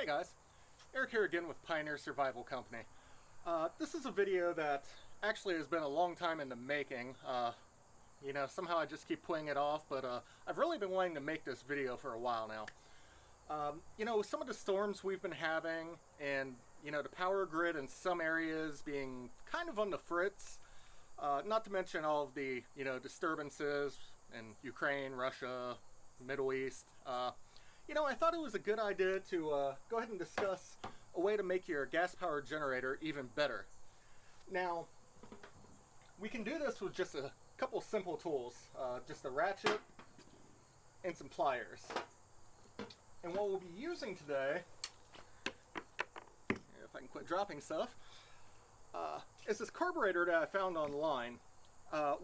Hey guys, Eric here again with Pioneer Survival Company. This is a video that actually has been a long time in the making. Somehow I just keep putting it off, but I've really been wanting to make this video for a while now. Some of the storms we've been having and, the power grid in some areas being kind of on the fritz, not to mention all of the, disturbances in Ukraine, Russia, Middle East. I thought it was a good idea to go ahead and discuss a way to make your gas-powered generator even better. Now, we can do this with just a couple simple tools, just a ratchet and some pliers. And what we'll be using today, if I can quit dropping stuff, is this carburetor that I found online.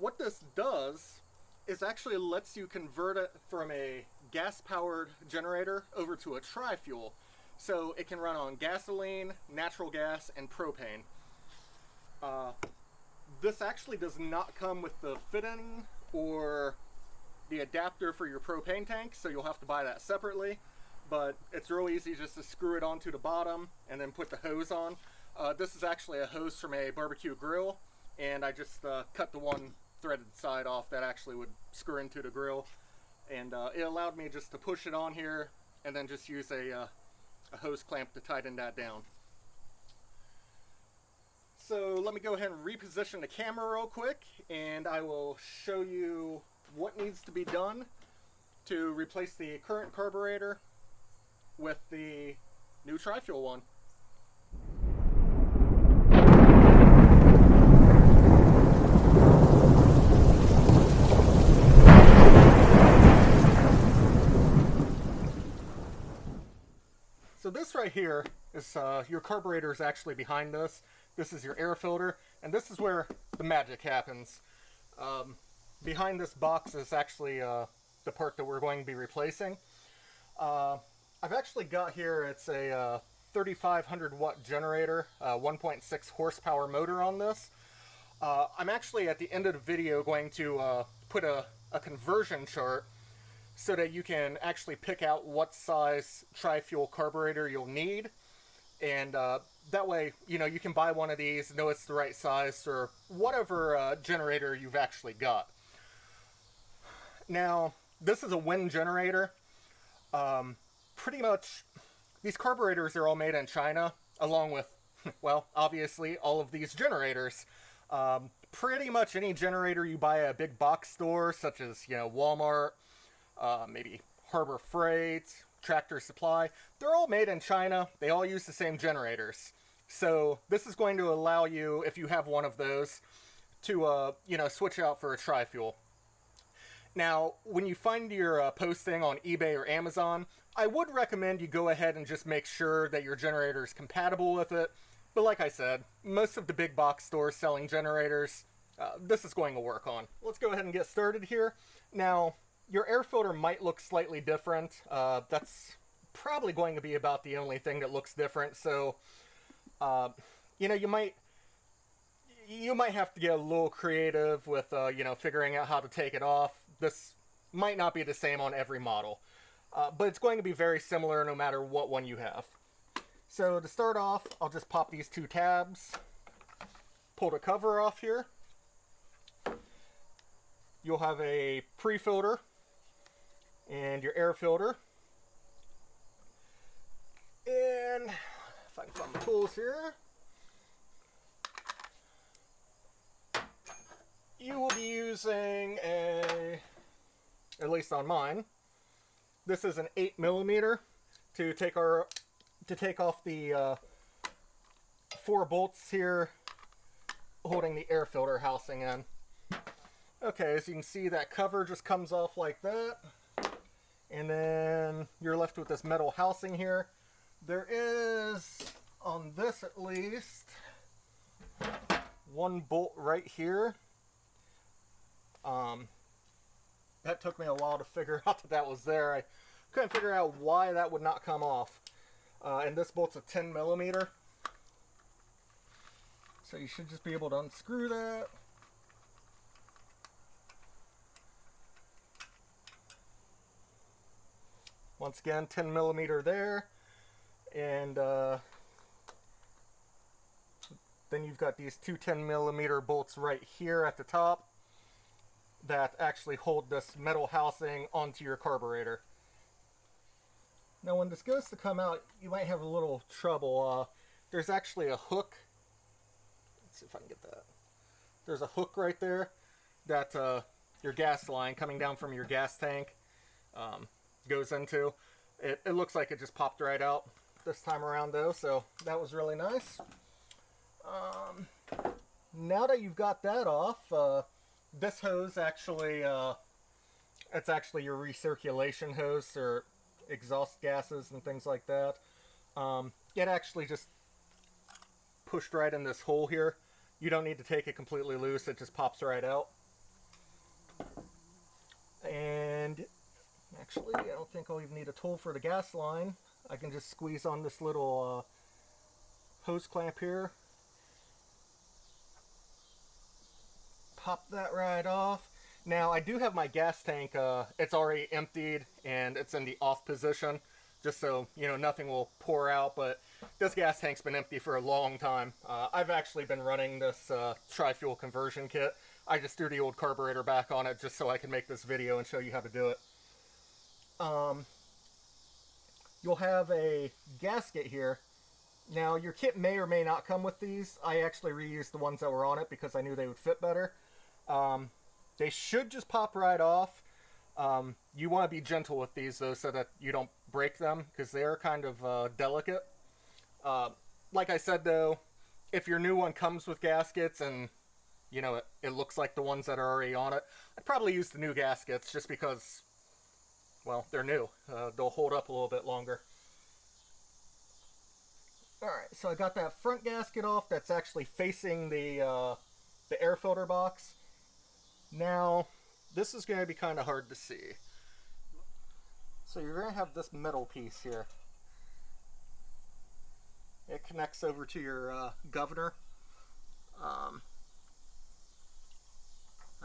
What this does is actually lets you convert it from a gas-powered generator over to a tri-fuel. So it can run on gasoline, natural gas, and propane. This actually does not come with the fitting or the adapter for your propane tank, so you'll have to buy that separately. But it's real easy just to screw it onto the bottom and then put the hose on. This is actually a hose from a barbecue grill, and I just cut the one threaded side off that actually would screw into the grill, and it allowed me just to push it on here and then just use a hose clamp to tighten that down. So let me go ahead and reposition the camera real quick, and I will show you what needs to be done to replace the current carburetor with the new tri-fuel one. So this right here is your carburetor is actually behind this. This is your air filter, and this is where the magic happens. Behind this box is actually the part that we're going to be replacing. I've actually got here, it's a 3500 watt generator, 1.6 horsepower motor on this. I'm actually at the end of the video going to put a conversion chart so that you can actually pick out what size tri-fuel carburetor you'll need, and that way you can buy one of these, know it's the right size for whatever generator you've actually got. Now, this is a wind generator. Pretty much these carburetors are all made in China, along with, well, obviously all of these generators. Pretty much any generator you buy at a big box store, such as Walmart, maybe Harbor Freight, Tractor Supply, they're all made in China. They all use the same generators. So this is going to allow you, if you have one of those, to switch out for a tri-fuel. Now, when you find your posting on eBay or Amazon, I would recommend you go ahead and just make sure that your generator is compatible with it. But like I said, most of the big box stores selling generators, this is going to work on. Let's go ahead and get started here. Now, your air filter might look slightly different. That's probably going to be about the only thing that looks different. So, you might have to get a little creative with, figuring out how to take it off. This might not be the same on every model, but it's going to be very similar no matter what one you have. So to start off, I'll just pop these two tabs, pull the cover off here. You'll have a pre-filter and your air filter. And if I can find the tools here, you will be using at least on mine, this is an 8mm to take off the 4 bolts here holding the air filter housing in. Okay, as you can see, that cover just comes off like that, and then you're left with this metal housing here. There is, on this at least, 1 bolt right here. That took me a while to figure out that was there. I couldn't figure out why that would not come off. And this bolt's a 10mm. So you should just be able to unscrew that. Once again, 10mm there. And then you've got these two 10mm bolts right here at the top that actually hold this metal housing onto your carburetor. Now when this goes to come out, you might have a little trouble. There's actually a hook. Let's see if I can get that. There's a hook right there that your gas line coming down from your gas tank goes into. It looks like it just popped right out this time around though, so that was really nice. Now that you've got that off, this hose actually, it's actually your recirculation hose or exhaust gases and things like that. It actually just pushed right in this hole here. You don't need to take it completely loose, it just pops right out. And actually, I don't think I'll even need a tool for the gas line. I can just squeeze on this little hose clamp here. Pop that right off. Now, I do have my gas tank, it's already emptied and it's in the off position, just so, you know, nothing will pour out, but this gas tank's been empty for a long time. I've actually been running this tri-fuel conversion kit. I just threw the old carburetor back on it just so I can make this video and show you how to do it. You'll have a gasket here. Now, your kit may or may not come with these. I actually reused the ones that were on it because I knew they would fit better. They should just pop right off. You want to be gentle with these though so that you don't break them because they are kind of delicate. Like I said though, if your new one comes with gaskets and you know it looks like the ones that are already on it, I'd probably use the new gaskets just because, well, they're new. They'll hold up a little bit longer. Alright, so I got that front gasket off that's actually facing the air filter box. Now, this is going to be kind of hard to see. So you're going to have this metal piece here. It connects over to your governor. I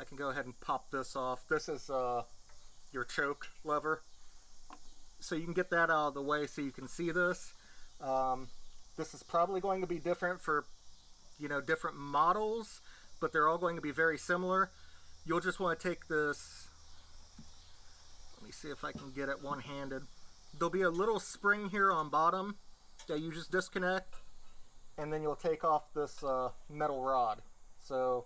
can go ahead and pop this off. This is your choke lever. So you can get that out of the way so you can see this. This is probably going to be different for, you know, different models, but they're all going to be very similar. You'll just want to take this, let me see if I can get it one-handed. There'll be a little spring here on bottom that you just disconnect, and then you'll take off this metal rod. So,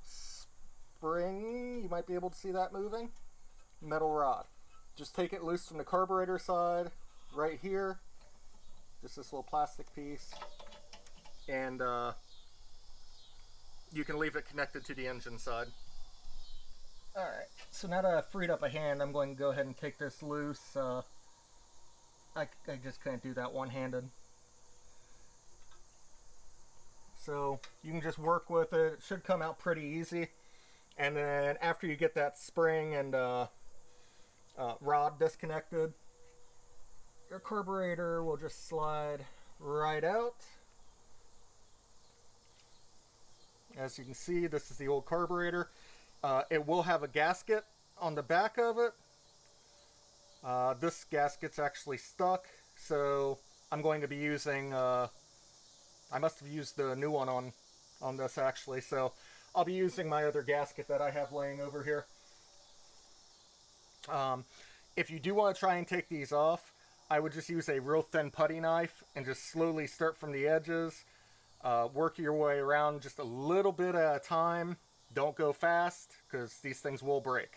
spring, you might be able to see that moving. Metal rod. Just take it loose from the carburetor side, right here. Just this little plastic piece. And you can leave it connected to the engine side. Alright, so now that I've freed up a hand, I'm going to go ahead and take this loose. I just can't do that one-handed. So you can just work with it. It should come out pretty easy. And then after you get that spring and rod disconnected, your carburetor will just slide right out. As you can see, this is the old carburetor. It will have a gasket on the back of it. This gasket's actually stuck, so I'm going to be using, I must have used the new one on this actually, so I'll be using my other gasket that I have laying over here. If you do want to try and take these off, I would just use a real thin putty knife and just slowly start from the edges. Work your way around just a little bit at a time. Don't go fast, because these things will break.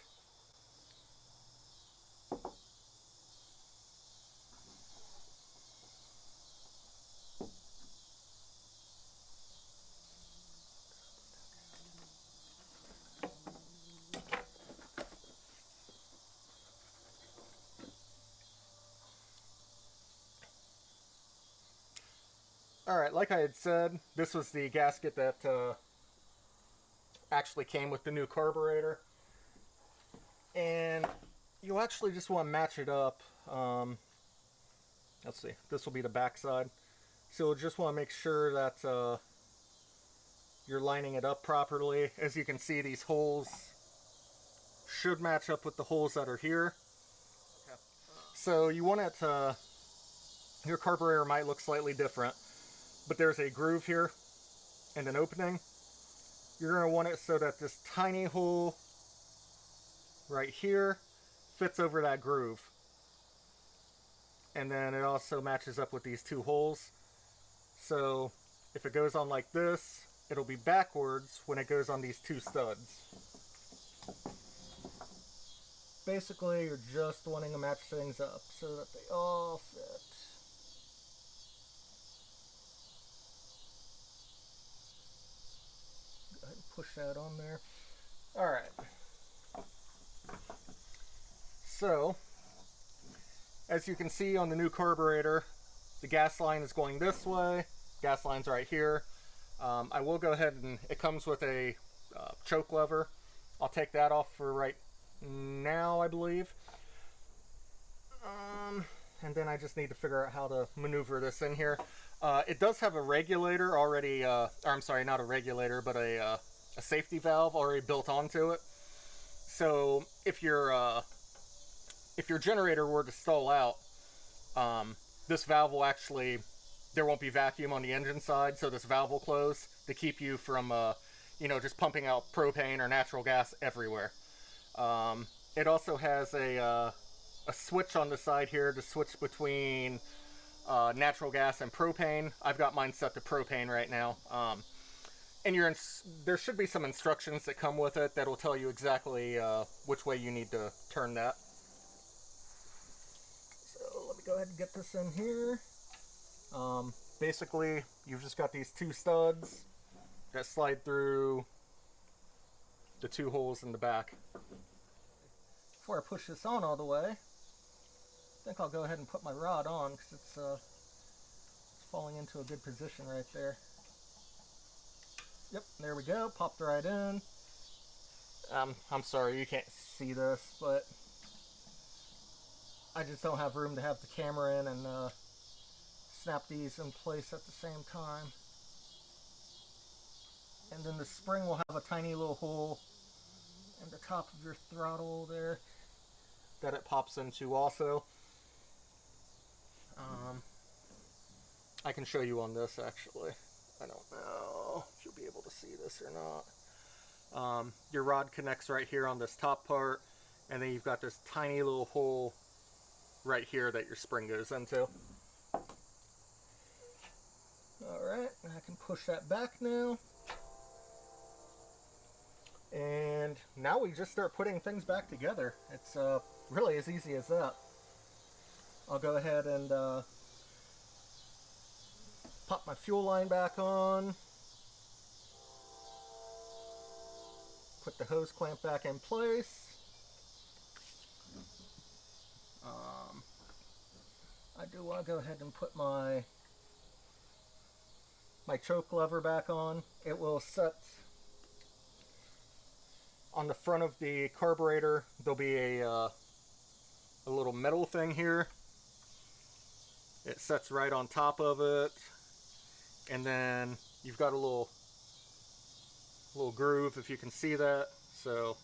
Alright, like I had said, this was the gasket that actually came with the new carburetor. And you'll actually just want to match it up. Let's see, this will be the back side. So you'll just want to make sure that you're lining it up properly. As you can see, these holes should match up with the holes that are here. So you want it your carburetor might look slightly different, but there's a groove here and an opening. You're going to want it so that this tiny hole right here fits over that groove. And then it also matches up with these two holes. So if it goes on like this, it'll be backwards when it goes on these two studs. Basically, you're just wanting to match things up so that they all fit. Go ahead and push that on there. Alright. So, as you can see on the new carburetor, the gas line is going this way. Gas line's right here. I will go ahead and it comes with a choke lever. I'll take that off for right now, I believe. And then I just need to figure out how to maneuver this in here. It does have a regulator already, or I'm sorry, not a regulator, but a safety valve already built onto it. So if your generator were to stall out, this valve will actually, there won't be vacuum on the engine side, so this valve will close to keep you from, just pumping out propane or natural gas everywhere. It also has a switch on the side here to switch between natural gas and propane. I've got mine set to propane right now. And there should be some instructions that come with it that will tell you exactly which way you need to turn that. So let me go ahead and get this in here. Basically, you've just got these two studs that slide through the two holes in the back. Before I push this on all the way, I think I'll go ahead and put my rod on because it's falling into a good position right there. Yep, there we go, popped right in. I'm sorry you can't see this, but I just don't have room to have the camera in and snap these in place at the same time. And then the spring will have a tiny little hole in the top of your throttle there that it pops into also. I can show you on this actually. I don't know if you'll be able to see this or not. Your rod connects right here on this top part, and then you've got this tiny little hole right here that your spring goes into. Alright, I can push that back now. And now we just start putting things back together. It's really as easy as that. I'll go ahead and pop my fuel line back on. Put the hose clamp back in place. I do want to go ahead and put my choke lever back on. It will set on the front of the carburetor. There'll be a little metal thing here. It sets right on top of it, and then you've got a little groove, if you can see that. So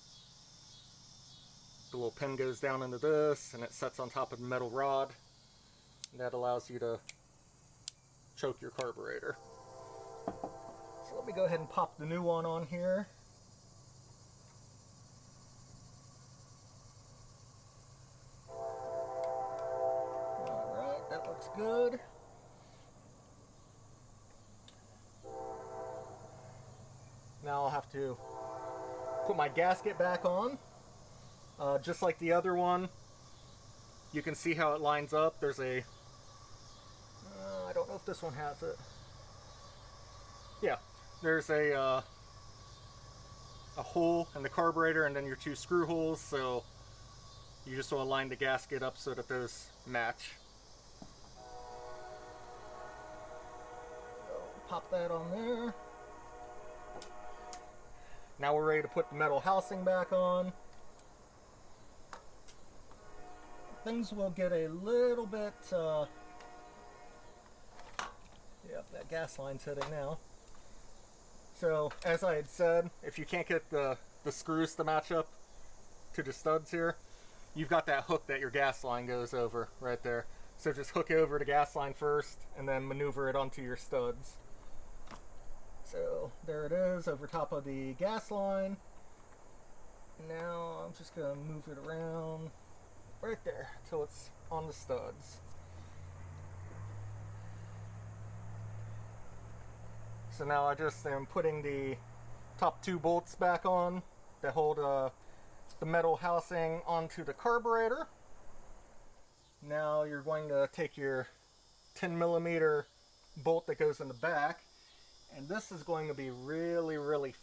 the little pin goes down into this, and it sets on top of the metal rod. And that allows you to choke your carburetor. So let me go ahead and pop the new one on here. Alright, that looks good. Now I'll have to put my gasket back on. Just like the other one, you can see how it lines up. There's a, I don't know if this one has it. Yeah, there's a hole in the carburetor and then your two screw holes, so you just want to line the gasket up so that those match. So, pop that on there. Now we're ready to put the metal housing back on. Things will get a little bit, yep, that gas line's hitting now. So, as I had said, if you can't get the screws to match up to the studs here, you've got that hook that your gas line goes over right there. So just hook it over the gas line first and then maneuver it onto your studs. So there it is over top of the gas line. Now I'm just going to move it around right there till it's on the studs. So now I just am putting the top 2 bolts back on that hold the metal housing onto the carburetor. Now you're going to take your 10mm bolt that goes in the back, and this is going to be really, really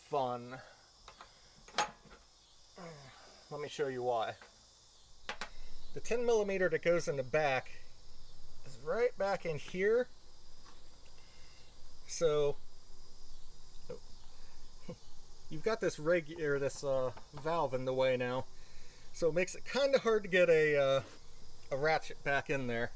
fun. Let me show you why. The 10mm that goes in the back is right back in here. So you've got this valve in the way now, so it makes it kind of hard to get a ratchet back in there.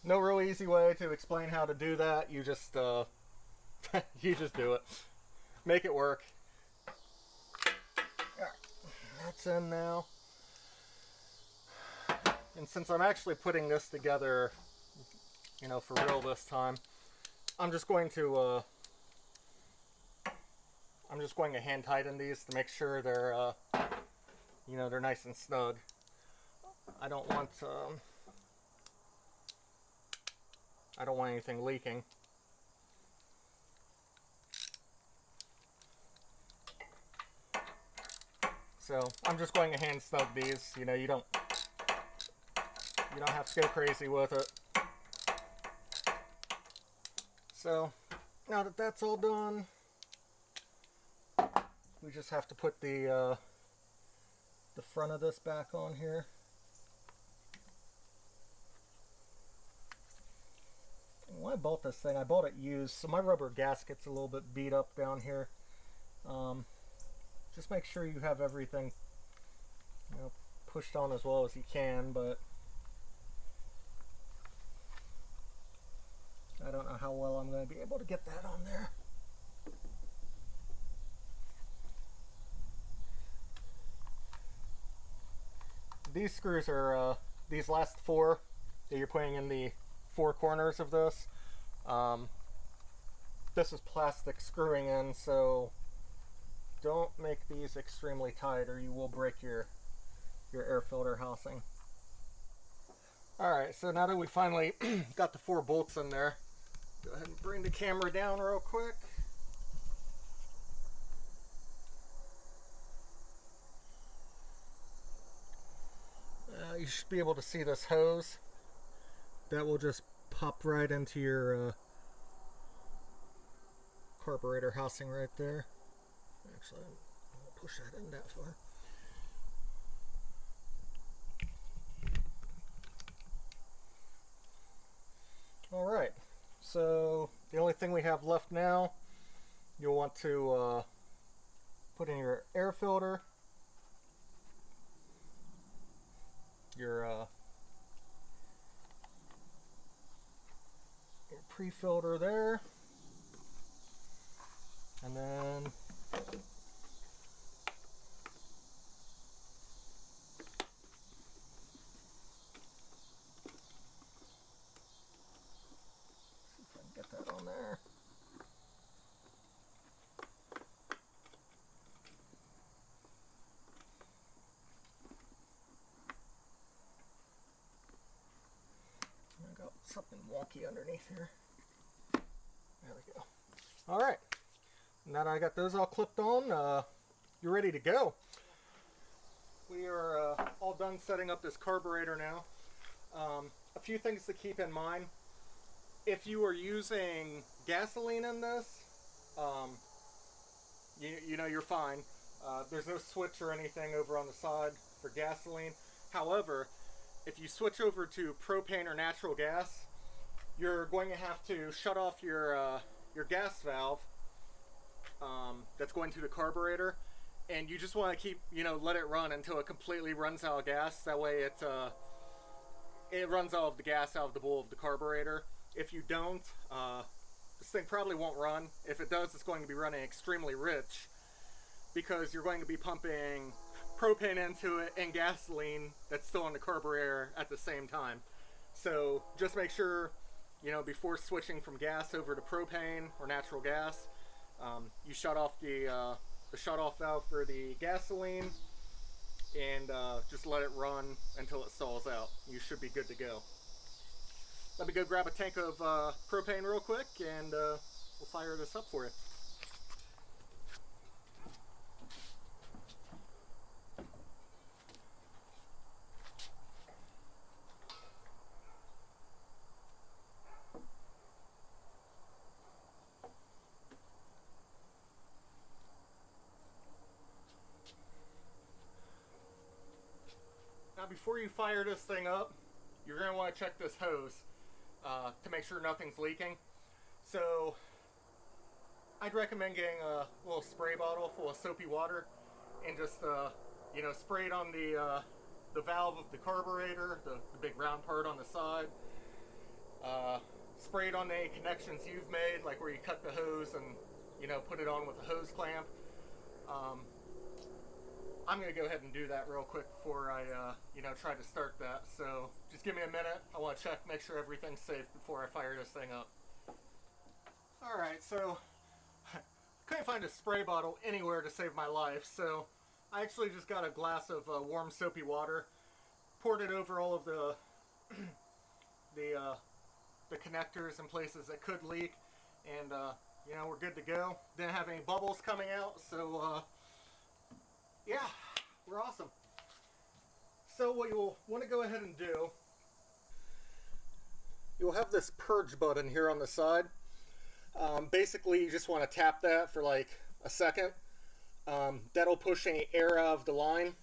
No real easy way to explain how to do that. You just you just do it. Make it work. Alright, that's in now. And since I'm actually putting this together, you know, for real this time, I'm just going to hand tighten these to make sure they're you know, they're nice and snug. I don't want anything leaking. So I'm just going to hand snug these. You know, you don't have to go crazy with it. So now that that's all done, we just have to put the front of this back on here. And when I bought this thing, I bought it used, so my rubber gasket's a little bit beat up down here. Just make sure you have everything, you know, pushed on as well as you can, but I don't know how well I'm going to be able to get that on there. These screws are, these last 4 that you're putting in the 4 corners of this. This is plastic screwing in, so don't make these extremely tight or you will break your air filter housing. Alright, so now that we finally got the 4 bolts in there, go ahead and bring the camera down real quick. You should be able to see this hose. That will just pop right into your carburetor housing right there. Actually, I'll push that in that far. Alright, so the only thing we have left now, you'll want to put in your air filter, your pre-filter there, and then see if I can get that on there. I got something wonky underneath here. There we go. Alright, now that I got those all clipped on, you're ready to go. We are all done setting up this carburetor now. A few things to keep in mind. If you are using gasoline in this, you know you're fine. There's no switch or anything over on the side for gasoline. However, if you switch over to propane or natural gas, you're going to have to shut off your gas valve that's going to the carburetor, and you just want to keep, let it run until it completely runs out of gas. That way it runs all of the gas out of the bowl of the carburetor. If you don't, this thing probably won't run. If it does, it's going to be running extremely rich. because you're going to be pumping propane into it and gasoline that's still in the carburetor at the same time. So just make sure, you know, before switching from gas over to propane or natural gas, you shut off the shut-off valve for the gasoline and just let it run until it stalls out. You should be good to go. Let me go grab a tank of propane real quick and we'll fire this up for you. Now before you fire this thing up, you're going to want to check this hose to make sure nothing's leaking. So I'd recommend getting a little spray bottle full of soapy water and just you know, spray it on the valve of the carburetor, the big round part on the side. Spray it on any connections you've made, like where you cut the hose and, you know, put it on with a hose clamp. I'm going to go ahead and do that real quick before I, you know, try to start that. So just give me a minute. I want to check, make sure everything's safe before I fire this thing up. Alright, so couldn't find a spray bottle anywhere to save my life, so I actually just got a glass of warm soapy water, poured it over all of the the connectors and places that could leak, and you know, we're good to go. Didn't have any bubbles coming out, so yeah, we're awesome. So what you'll want to go ahead and do, you'll have this purge button here on the side. Basically, you just want to tap that for like a second. That'll push any air out of the line,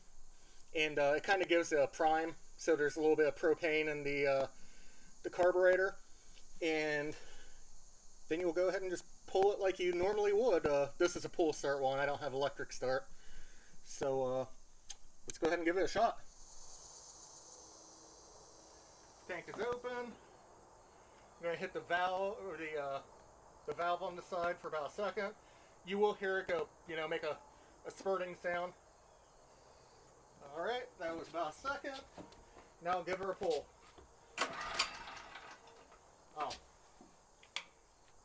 and it kind of gives it a prime, so there's a little bit of propane in the carburetor, and then you'll go ahead and just pull it like you normally would. This is a pull start one, I don't have electric start, so let's go ahead and give it a shot. Tank is open. I'm going to hit the valve, or the valve on the side for about a second. You will hear it go, you know, make a spurting sound. Alright, that was about a second. Now I'll give her a pull. Oh.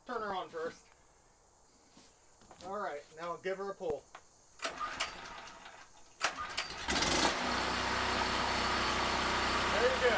Turn her on first. Alright, now I'll give her a pull. There you go.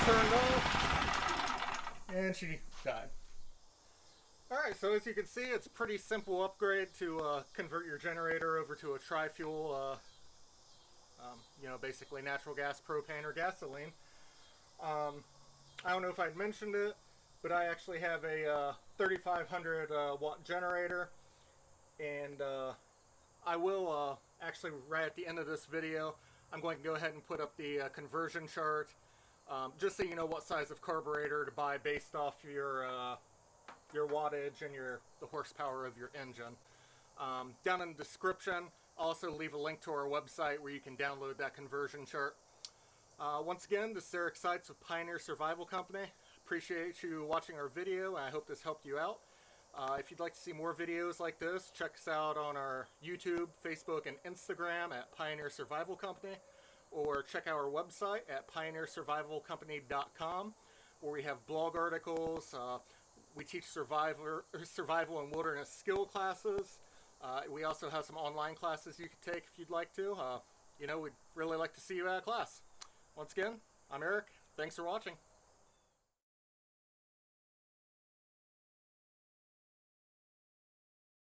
Turned off, and she died. Alright, so as you can see, it's a pretty simple upgrade to convert your generator over to a tri-fuel, you know, basically natural gas, propane, or gasoline. I don't know if I'd mentioned it, but I actually have a 3500 watt generator, and I will actually, right at the end of this video, I'm going to go ahead and put up the conversion chart, just so you know what size of carburetor to buy based off your wattage and the horsepower of your engine. Down in the description, I'll also leave a link to our website where you can download that conversion chart. Once again, this is Eric Seitz with Pioneer Survival Company. Appreciate you watching our video, and I hope this helped you out. If you'd like to see more videos like this, check us out on our YouTube, Facebook, and Instagram at Pioneer Survival Company, or check out our website at pioneersurvivalcompany.com, where we have blog articles. We teach survival and wilderness skill classes. We also have some online classes you can take if you'd like to. We'd really like to see you at class. Once again, I'm Eric. Thanks for watching.